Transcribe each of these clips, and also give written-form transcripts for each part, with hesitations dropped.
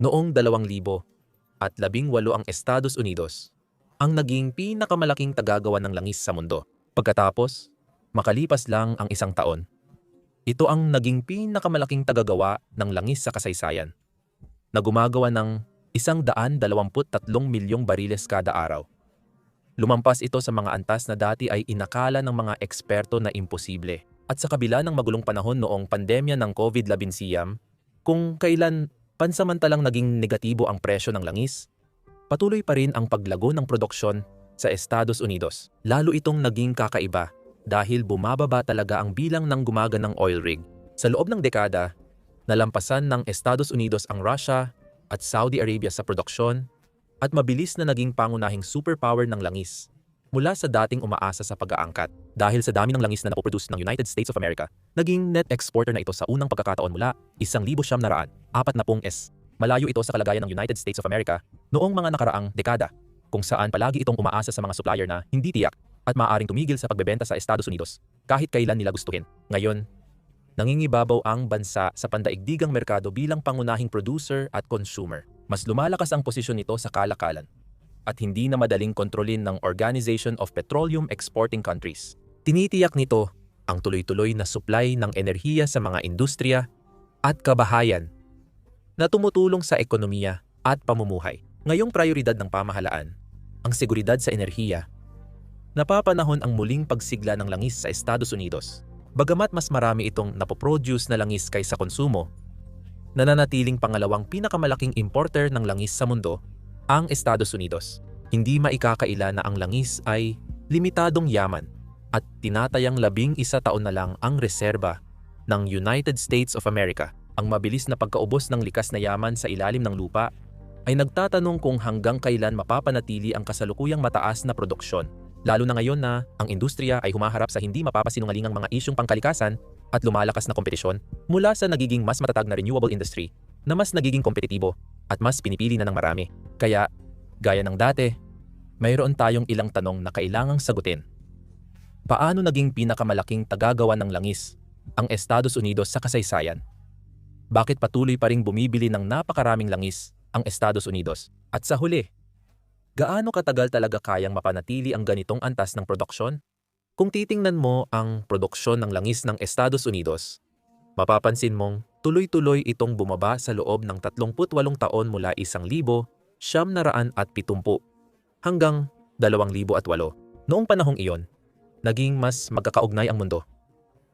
Noong 2018 ang Estados Unidos ang naging pinakamalaking tagagawa ng langis sa mundo. Pagkatapos, makalipas lang ang isang taon, ito ang naging pinakamalaking tagagawa ng langis sa kasaysayan, na gumagawa ng 123 milyong bariles kada araw. Lumampas ito sa mga antas na dati ay inakala ng mga eksperto na imposible. At sa kabila ng magulong panahon noong pandemya ng COVID-19, kung kailan pansamantalang naging negatibo ang presyo ng langis, patuloy pa rin ang paglago ng produksyon sa Estados Unidos. Lalo itong naging kakaiba dahil bumababa talaga ang bilang ng gumaganang oil rig. Sa loob ng dekada, nalampasan ng Estados Unidos ang Russia at Saudi Arabia sa produksyon at mabilis na naging pangunahing superpower ng langis mula sa dating umaasa sa pag-aangkat. Dahil sa dami ng langis na napoproduce ng United States of America, naging net exporter na ito sa unang pagkakataon mula 1,940 s. Malayo ito sa kalagayan ng United States of America noong mga nakaraang dekada, kung saan palagi itong umaasa sa mga supplier na hindi tiyak at maaaring tumigil sa pagbebenta sa Estados Unidos kahit kailan nila gustuhin. Ngayon, nangingibabaw ang bansa sa pandaigdigang merkado bilang pangunahing producer at consumer. Mas lumalakas ang posisyon nito sa kalakalan at hindi na madaling kontrolin ng Organization of Petroleum Exporting Countries. Tinitiyak nito ang tuloy-tuloy na supply ng enerhiya sa mga industriya at kabahayan na tumutulong sa ekonomiya at pamumuhay. Ngayong prioridad ng pamahalaan, ang seguridad sa enerhiya, napapanahon ang muling pagsigla ng langis sa Estados Unidos. Bagamat mas marami itong napoproduce na langis kaysa konsumo, nananatiling pangalawang pinakamalaking importer ng langis sa mundo ang Estados Unidos. Hindi maikakaila na ang langis ay limitadong yaman at tinatayang 11 taon na lang ang reserba ng United States of America. Ang mabilis na pagkaubos ng likas na yaman sa ilalim ng lupa ay nagtatanong kung hanggang kailan mapapanatili ang kasalukuyang mataas na produksyon. Lalo na ngayon na ang industriya ay humaharap sa hindi mapapasinungalingang mga isyung pangkalikasan at lumalakas na kompetisyon mula sa nagiging mas matatag na renewable industry na mas nagiging kompetitibo at mas pinipili na ng marami. Kaya, gaya ng dati, mayroon tayong ilang tanong na kailangang sagutin. Paano naging pinakamalaking tagagawa ng langis ang Estados Unidos sa kasaysayan? Bakit patuloy pa ring bumibili ng napakaraming langis ang Estados Unidos? At sa huli, gaano katagal talaga kayang mapanatili ang ganitong antas ng produksyon? Kung titingnan mo ang produksyon ng langis ng Estados Unidos, mapapansin mong tuloy-tuloy itong bumaba sa loob ng 38 taon mula 1,970 hanggang 2008. Noong panahong iyon, naging mas magkakaugnay ang mundo.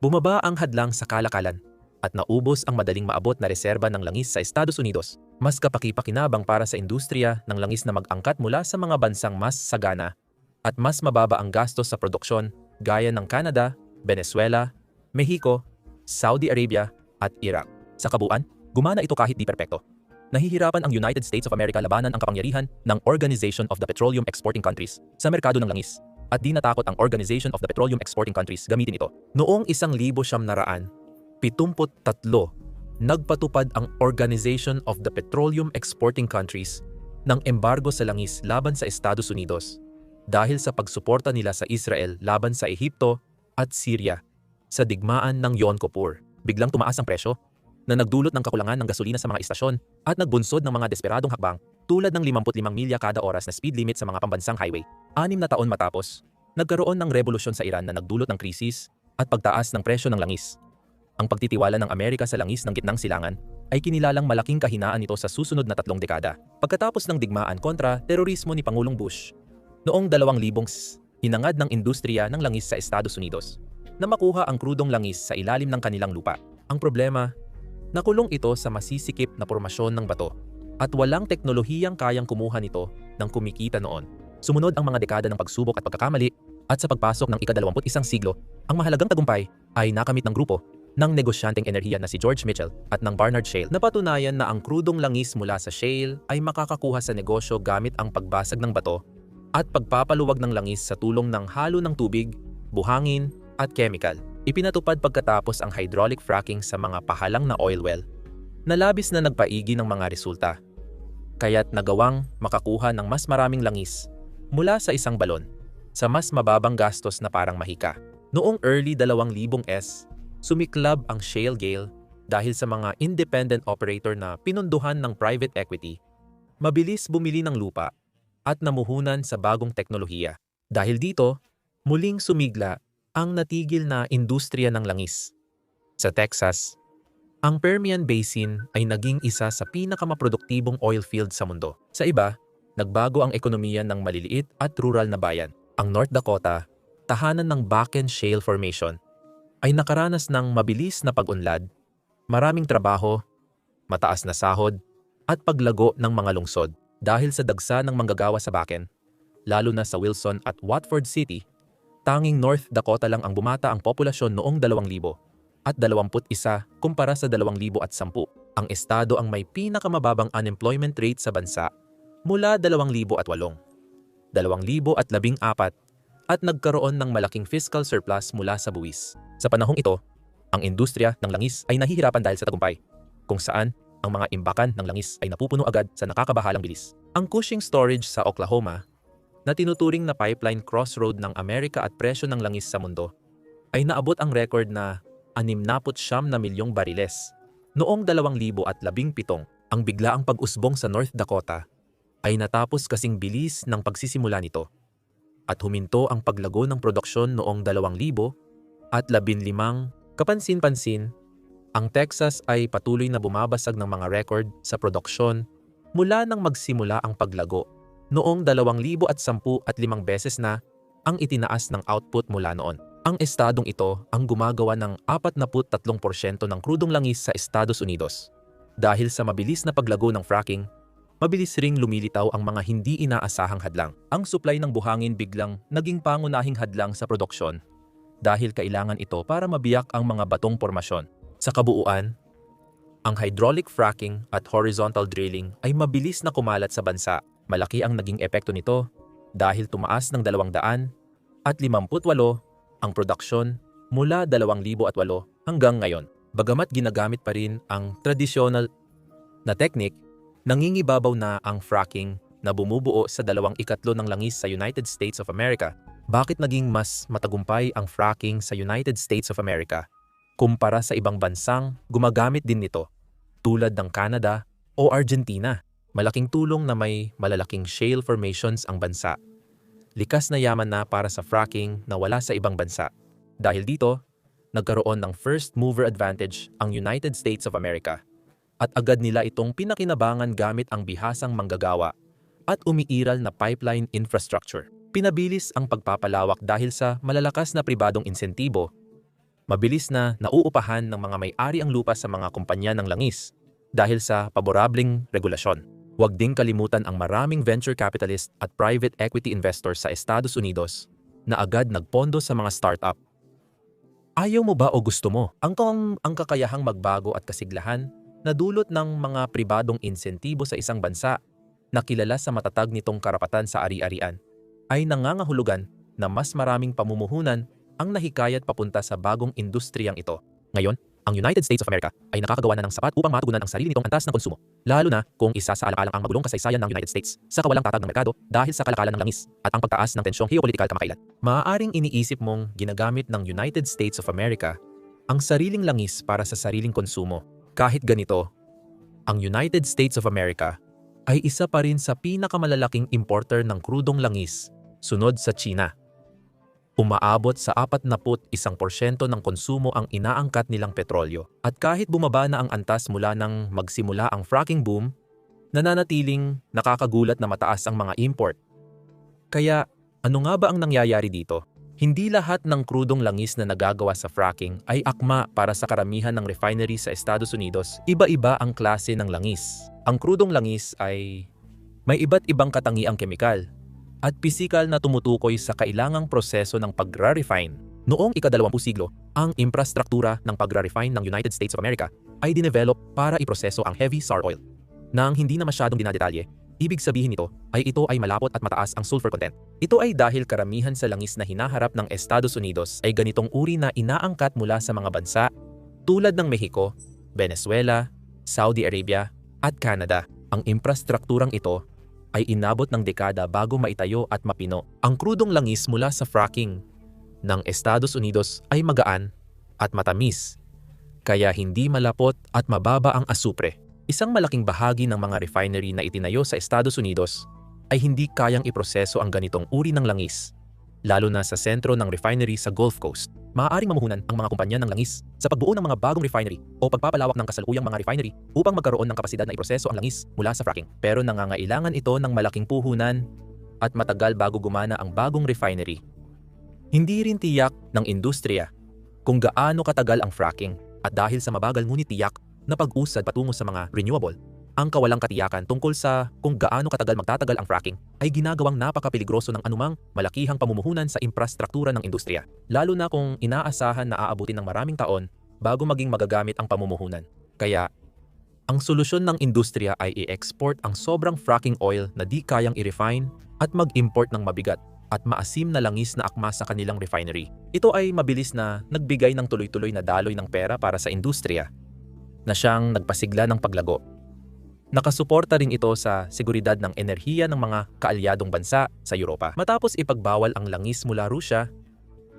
Bumaba ang hadlang sa kalakalan at naubos ang madaling maabot na reserba ng langis sa Estados Unidos. Mas kapaki-pakinabang para sa industriya ng langis na mag-angkat mula sa mga bansang mas sagana at mas mababa ang gastos sa produksyon gaya ng Canada, Venezuela, Mexico, Saudi Arabia at Iraq. Sa kabuuan, gumana ito kahit di perpekto. Nahihirapan ang United States of America labanan ang kapangyarihan ng Organization of the Petroleum Exporting Countries sa merkado ng langis at di natakot ang Organization of the Petroleum Exporting Countries gamitin ito. Noong 1973, nagpatupad ang Organization of the Petroleum Exporting Countries ng embargo sa langis laban sa Estados Unidos dahil sa pagsuporta nila sa Israel laban sa Ehipto at Syria sa digmaan ng Yom Kippur. Biglang tumaas ang presyo na nagdulot ng kakulangan ng gasolina sa mga istasyon at nagbunsod ng mga desperadong hakbang tulad ng 55 milya kada oras na speed limit sa mga pambansang highway. 6 na taon matapos, nagkaroon ng revolusyon sa Iran na nagdulot ng krisis at pagtaas ng presyo ng langis. Ang pagtitiwala ng Amerika sa langis ng gitnang silangan ay kinilalang malaking kahinaan nito sa susunod na 3 dekada. Pagkatapos ng digmaan kontra terorismo ni Pangulong Bush, noong 2000, hinangad ng industriya ng langis sa Estados Unidos na makuha ang krudong langis sa ilalim ng kanilang lupa. Ang problema, nakulong ito sa masisikip na pormasyon ng bato at walang teknolohiyang kayang kumuha nito ng kumikita noon. Sumunod ang mga dekada ng pagsubok at pagkakamali at sa pagpasok ng ika-21 siglo, ang mahalagang tagumpay ay nakamit ng grupo ng negosyanteng enerhiya na si George Mitchell at ng Barnard Shale. Napatunayan na ang krudong langis mula sa shale ay makakakuha sa negosyo gamit ang pagbasag ng bato at pagpapaluwag ng langis sa tulong ng halo ng tubig, buhangin at chemical. Ipinatupad pagkatapos ang hydraulic fracking sa mga pahalang na oil well na labis na nagpaigi ng mga resulta. Kaya't nagawang makakuha ng mas maraming langis mula sa isang balon sa mas mababang gastos na parang mahika. Noong early 2000s, sumiklab ang shale gale dahil sa mga independent operator na pinunduhan ng private equity, mabilis bumili ng lupa at namuhunan sa bagong teknolohiya. Dahil dito, muling sumigla ang natigil na industriya ng langis. Sa Texas, ang Permian Basin ay naging isa sa pinakamaproduktibong oil field sa mundo. Sa iba, nagbago ang ekonomiya ng maliliit at rural na bayan. Ang North Dakota, tahanan ng Bakken Shale Formation, ay nakaranas ng mabilis na pag-unlad, maraming trabaho, mataas na sahod, at paglago ng mga lungsod dahil sa dagsa ng manggagawa sa Bakken, lalo na sa Wilson at Watford City. Tanging North Dakota lang ang bumata ang populasyon noong 2000 at 21 kumpara sa 2010. Ang estado ang may pinakamababang unemployment rate sa bansa mula 2008, 2014 at nagkaroon ng malaking fiscal surplus mula sa buwis. Sa panahong ito, ang industriya ng langis ay nahihirapan dahil sa tagumpay, kung saan ang mga imbakan ng langis ay napupuno agad sa nakakabahalang bilis. Ang Cushing Storage sa Oklahoma, na tinuturing na pipeline crossroad ng Amerika at presyo ng langis sa mundo, ay naabot ang record na 69 na milyong bariles. Noong 2017, ang biglaang pag-usbong sa North Dakota ay natapos kasing bilis ng pagsisimula nito at huminto ang paglago ng produksyon noong 2015. Kapansin-pansin, ang Texas ay patuloy na bumabasag ng mga record sa produksyon mula nang magsimula ang paglago. Noong 2010 at 5 beses na ang itinaas ng output mula noon. Ang estadong ito ang gumagawa ng 43% ng krudong langis sa Estados Unidos. Dahil sa mabilis na paglago ng fracking, mabilis ring lumilitaw ang mga hindi inaasahang hadlang. Ang supply ng buhangin biglang naging pangunahing hadlang sa produksyon dahil kailangan ito para mabiyak ang mga batong formasyon. Sa kabuuan, ang hydraulic fracking at horizontal drilling ay mabilis na kumalat sa bansa. Malaki ang naging epekto nito dahil tumaas ng 258 ang produksyon mula 2008 hanggang ngayon. Bagamat ginagamit pa rin ang tradisyonal na teknik, nangingibabaw na ang fracking na bumubuo sa 2/3 ng langis sa United States of America. Bakit naging mas matagumpay ang fracking sa United States of America kumpara sa ibang bansang gumagamit din nito, tulad ng Canada o Argentina? Malaking tulong na may malalaking shale formations ang bansa. Likas na yaman na para sa fracking na wala sa ibang bansa. Dahil dito, nagkaroon ng first mover advantage ang United States of America at agad nila itong pinakinabangan gamit ang bihasang manggagawa at umiiral na pipeline infrastructure. Pinabilis ang pagpapalawak dahil sa malalakas na pribadong insentibo. Mabilis na nauupahan ng mga may-ari ang lupa sa mga kumpanya ng langis dahil sa paborableng regulasyon. Huwag ding kalimutan ang maraming venture capitalist at private equity investors sa Estados Unidos na agad nagpondo sa mga startup. Ayaw mo ba o gusto mo ang kakayahang magbago at kasiglahan na dulot ng mga pribadong insentibo sa isang bansa na kilala sa matatag nitong karapatan sa ari-arian ay nangangahulugan na mas maraming pamumuhunan ang nahikayat papunta sa bagong industriyang ito. Ngayon, ang United States of America ay nakakagawa na ng sapat upang matugunan ang sarili nitong antas ng konsumo, lalo na kung isa sa alang-alang ang magulong kasaysayan ng United States sa kawalang tatag ng merkado dahil sa kalakalan ng langis at ang pagtaas ng tensyong geopolitikal kamakailan. Maaaring iniisip mong ginagamit ng United States of America ang sariling langis para sa sariling konsumo. Kahit ganito, ang United States of America ay isa pa rin sa pinakamalalaking importer ng krudong langis, sunod sa China. Umaabot sa 41% ng konsumo ang inaangkat nilang petrolyo. At kahit bumaba na ang antas mula nang magsimula ang fracking boom, nananatiling nakakagulat na mataas ang mga import. Kaya ano nga ba ang nangyayari dito? Hindi lahat ng krudong langis na nagagawa sa fracking ay akma para sa karamihan ng refinery sa Estados Unidos. Iba-iba ang klase ng langis. Ang krudong langis ay may iba't ibang katangiang kemikal at pisikal na tumutukoy sa kailangang proseso ng pag-refine. Noong ika-20 siglo, ang infrastruktura ng pag-refine ng United States of America ay dinevelop para iproseso ang heavy sour oil. Nang hindi na masyadong dinadetalye, ibig sabihin nito ay ito ay malapot at mataas ang sulfur content. Ito ay dahil karamihan sa langis na hinaharap ng Estados Unidos ay ganitong uri na inaangkat mula sa mga bansa tulad ng Mexico, Venezuela, Saudi Arabia at Canada. Ang infrastrukturang ito ay inabot ng dekada bago maitayo at mapino. Ang krudong langis mula sa fracking ng Estados Unidos ay magaan at matamis kaya hindi malapot at mababa ang asupre. Isang malaking bahagi ng mga refinery na itinayo sa Estados Unidos ay hindi kayang iproseso ang ganitong uri ng langis, lalo na sa sentro ng refinery sa Gulf Coast. Maaaring mamuhunan ang mga kumpanya ng langis sa pagbuo ng mga bagong refinery o pagpapalawak ng kasalukuyang mga refinery upang magkaroon ng kapasidad na iproseso ang langis mula sa fracking. Pero nangangailangan ito ng malaking puhunan at matagal bago gumana ang bagong refinery. Hindi rin tiyak ng industriya kung gaano katagal ang fracking, at dahil sa mabagal ngunit tiyak na pag-usad patungo sa mga renewable, ang kawalang katiyakan tungkol sa kung gaano katagal magtatagal ang fracking ay ginagawang napakapeligroso ng anumang malakihang pamumuhunan sa infrastruktura ng industriya, lalo na kung inaasahan na aabutin ng maraming taon bago maging magagamit ang pamumuhunan. Kaya, ang solusyon ng industriya ay i-export ang sobrang fracking oil na di kayang i-refine at mag-import ng mabigat at maasim na langis na akma sa kanilang refinery. Ito ay mabilis na nagbigay ng tuloy-tuloy na daloy ng pera para sa industriya na siyang nagpasigla ng paglago. Nakasuporta rin ito sa seguridad ng enerhiya ng mga kaalyadong bansa sa Europa. Matapos ipagbawal ang langis mula Rusya,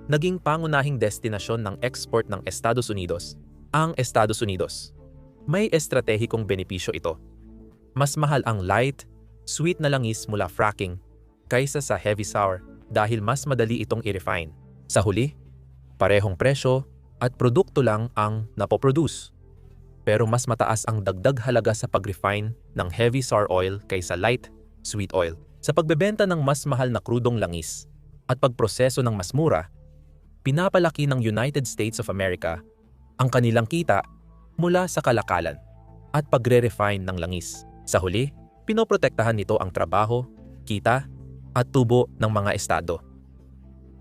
naging pangunahing destinasyon ng export ng Estados Unidos ang Estados Unidos. May estratehikong benepisyo ito. Mas mahal ang light, sweet na langis mula fracking kaysa sa heavy sour dahil mas madali itong i-refine. Sa huli, parehong presyo at produkto lang ang napoproduce. Pero mas mataas ang dagdag halaga sa pag-refine ng heavy sour oil kaysa light, sweet oil. Sa pagbebenta ng mas mahal na krudong langis at pagproseso ng mas mura, pinapalaki ng United States of America ang kanilang kita mula sa kalakalan at pagre-refine ng langis. Sa huli, pinoprotektahan nito ang trabaho, kita, at tubo ng mga estado.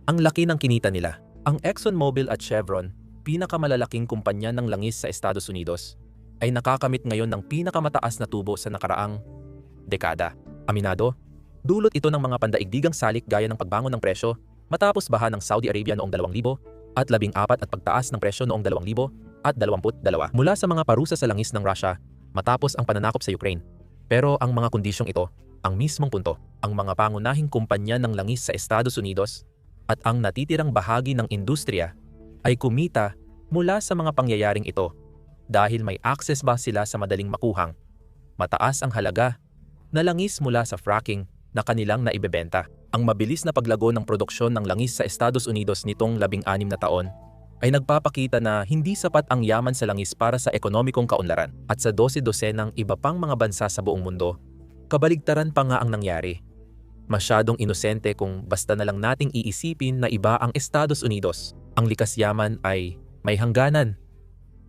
Ang laki ng kinita nila. Ang ExxonMobil at Chevron, pinakamalalaking kumpanya ng langis sa Estados Unidos, ay nakakamit ngayon ng pinakamataas na tubo sa nakaraang dekada. Aminado, dulot ito ng mga pandaigdigang salik gaya ng pagbangon ng presyo matapos baha ng Saudi Arabia noong 2014 at pagtaas ng presyo noong 2022 mula sa mga parusa sa langis ng Russia matapos ang pananakop sa Ukraine. Pero ang mga kondisyong ito, ang mismong punto, ang mga pangunahing kumpanya ng langis sa Estados Unidos at ang natitirang bahagi ng industriya ay kumita mula sa mga pangyayaring ito dahil may access ba sila sa madaling makuhang, mataas ang halaga na langis mula sa fracking na kanilang naibebenta. Ang mabilis na paglago ng produksyon ng langis sa Estados Unidos nitong 16 na taon ay nagpapakita na hindi sapat ang yaman sa langis para sa ekonomikong kaunlaran. At sa 12-dosenang iba pang mga bansa sa buong mundo, kabaligtaran pa nga ang nangyari. Masyadong inosente kung basta na lang nating iisipin na iba ang Estados Unidos. Ang likas yaman ay may hangganan.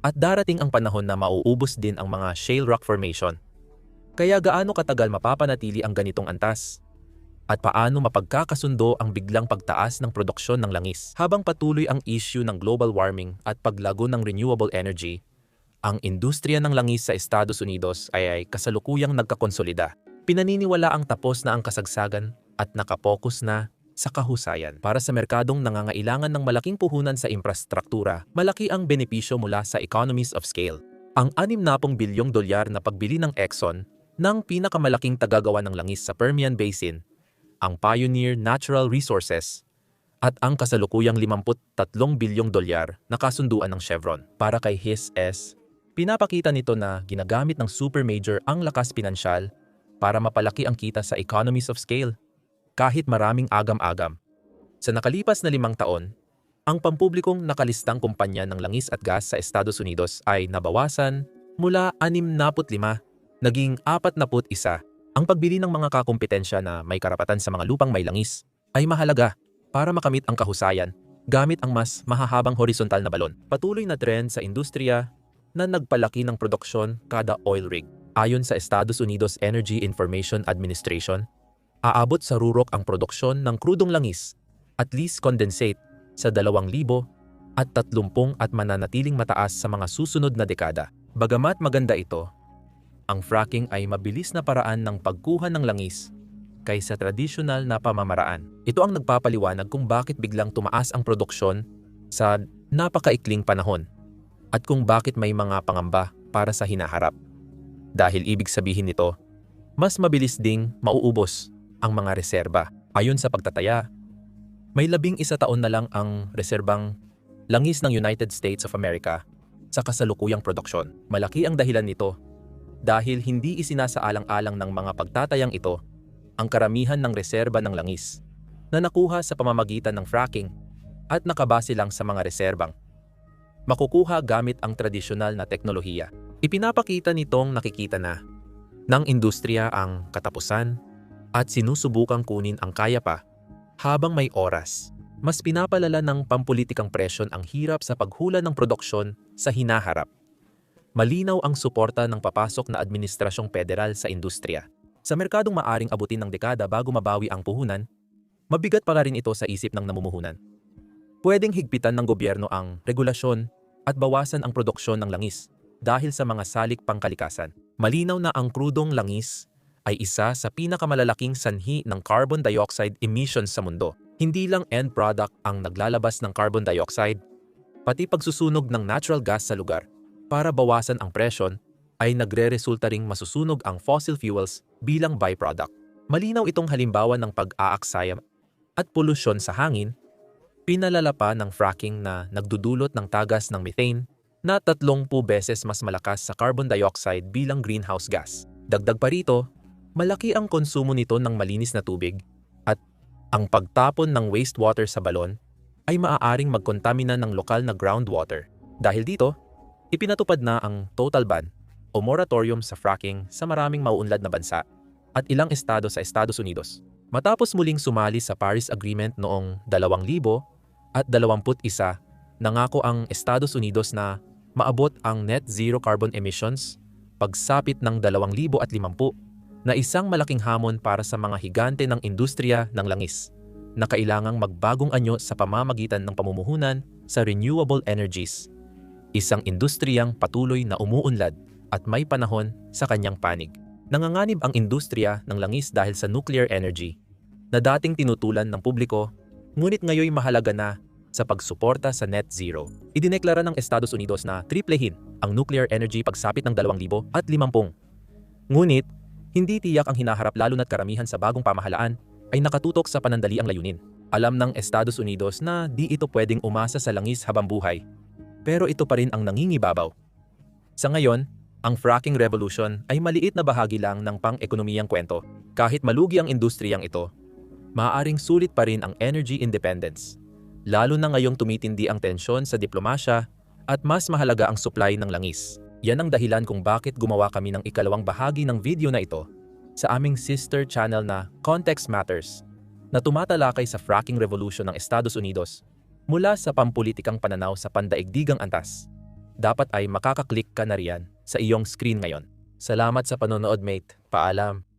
At darating ang panahon na mauubos din ang mga shale rock formation. Kaya gaano katagal mapapanatili ang ganitong antas? At paano mapagkakasundo ang biglang pagtaas ng produksyon ng langis? Habang patuloy ang issue ng global warming at paglago ng renewable energy, ang industriya ng langis sa Estados Unidos ay kasalukuyang nagkakonsolida. Pinaniniwala ang tapos na ang kasagsagan at nakapokus na sa kahusayan. Para sa merkadong nangangailangan ng malaking puhunan sa infrastruktura, malaki ang benepisyo mula sa economies of scale. Ang $60 bilyong na pagbili ng Exxon ng pinakamalaking tagagawa ng langis sa Permian Basin, ang Pioneer Natural Resources, at ang kasalukuyang $53 bilyong na kasunduan ng Chevron. Para kay HIS-S, pinapakita nito na ginagamit ng supermajor ang lakas pinansyal para mapalaki ang kita sa economies of scale, kahit maraming agam-agam. Sa nakalipas na 5 taon, ang pampublikong nakalistang kumpanya ng langis at gas sa Estados Unidos ay nabawasan mula 65 naging 41. Ang pagbili ng mga kakumpetensya na may karapatan sa mga lupang may langis ay mahalaga para makamit ang kahusayan gamit ang mas mahahabang horizontal na balon. Patuloy na trend sa industriya na nagpalaki ng produksyon kada oil rig. Ayon sa Estados Unidos Energy Information Administration, aabot sa rurok ang produksyon ng krudong langis at least condensate sa 2,000 at 30 at mananatiling mataas sa mga susunod na dekada. Bagamat maganda ito, ang fracking ay mabilis na paraan ng pagkuha ng langis kaysa tradisyonal na pamamaraan. Ito ang nagpapaliwanag kung bakit biglang tumaas ang produksyon sa napakaikling panahon at kung bakit may mga pangamba para sa hinaharap. Dahil ibig sabihin nito, mas mabilis ding mauubos ang mga reserba. Ayon sa pagtataya, may 11 taon na lang ang reserbang langis ng United States of America sa kasalukuyang produksyon. Malaki ang dahilan nito dahil hindi isinasaalang-alang ng mga pagtatayang ito ang karamihan ng reserba ng langis na nakuha sa pamamagitan ng fracking at nakabase lang sa mga reserbang makukuha gamit ang tradisyonal na teknolohiya. Ipinapakita nitong nakikita na ng industriya ang katapusan at sinusubukang kunin ang kaya pa habang may oras. Mas pinapalala ng pampulitikang presyon ang hirap sa paghula ng produksyon sa hinaharap. Malinaw ang suporta ng papasok na administrasyong federal sa industriya. Sa merkadong maaring abutin ng dekada bago mabawi ang puhunan, mabigat pa rin ito sa isip ng namumuhunan. Pwedeng higpitan ng gobyerno ang regulasyon at bawasan ang produksyon ng langis dahil sa mga salik pangkalikasan. Malinaw na ang krudong langis ay isa sa pinakamalalaking sanhi ng carbon dioxide emissions sa mundo. Hindi lang end product ang naglalabas ng carbon dioxide, pati pagsusunog ng natural gas sa lugar para bawasan ang presyon ay nagre-resulta ring masusunog ang fossil fuels bilang byproduct. Malinaw itong halimbawa ng pag-aaksaya at polusyon sa hangin, pinalala pa ng fracking na nagdudulot ng tagas ng methane na 30 beses mas malakas sa carbon dioxide bilang greenhouse gas. Dagdag pa rito, malaki ang konsumo nito ng malinis na tubig at ang pagtapon ng wastewater sa balon ay maaaring magkontamina ng lokal na groundwater. Dahil dito, ipinatupad na ang total ban o moratorium sa fracking sa maraming mauunlad na bansa at ilang estado sa Estados Unidos. Matapos muling sumali sa Paris Agreement noong 2021, nangako ang Estados Unidos na maabot ang net zero carbon emissions pagsapit ng 2050 na isang malaking hamon para sa mga higante ng industriya ng langis na kailangang magbagong anyo sa pamamagitan ng pamumuhunan sa renewable energies, isang industriyang patuloy na umuunlad at may panahon sa kanyang panig. Nanganganib ang industriya ng langis dahil sa nuclear energy na dating tinutulan ng publiko, ngunit ngayon mahalaga na sa pagsuporta sa net zero. Idineklara ng Estados Unidos na triplehin ang nuclear energy pagsapit ng 2050. Ngunit, hindi tiyak ang hinaharap lalo na't karamihan sa bagong pamahalaan ay nakatutok sa panandaliang layunin. Alam ng Estados Unidos na di ito pwedeng umasa sa langis habang buhay, pero ito pa rin ang nangingibabaw. Sa ngayon, ang fracking revolution ay maliit na bahagi lang ng pang-ekonomiyang kwento. Kahit malugi ang industriyang ito, maaaring sulit pa rin ang energy independence, lalo na ngayong tumitindi ang tensyon sa diplomasya at mas mahalaga ang supply ng langis. Yan ang dahilan kung bakit gumawa kami ng ikalawang bahagi ng video na ito sa aming sister channel na Context Matters na tumatalakay sa fracking revolution ng Estados Unidos mula sa pampulitikang pananaw sa pandaigdigang antas. Dapat ay makakaklik ka na riyan sa iyong screen ngayon. Salamat sa panonood, mate. Paalam.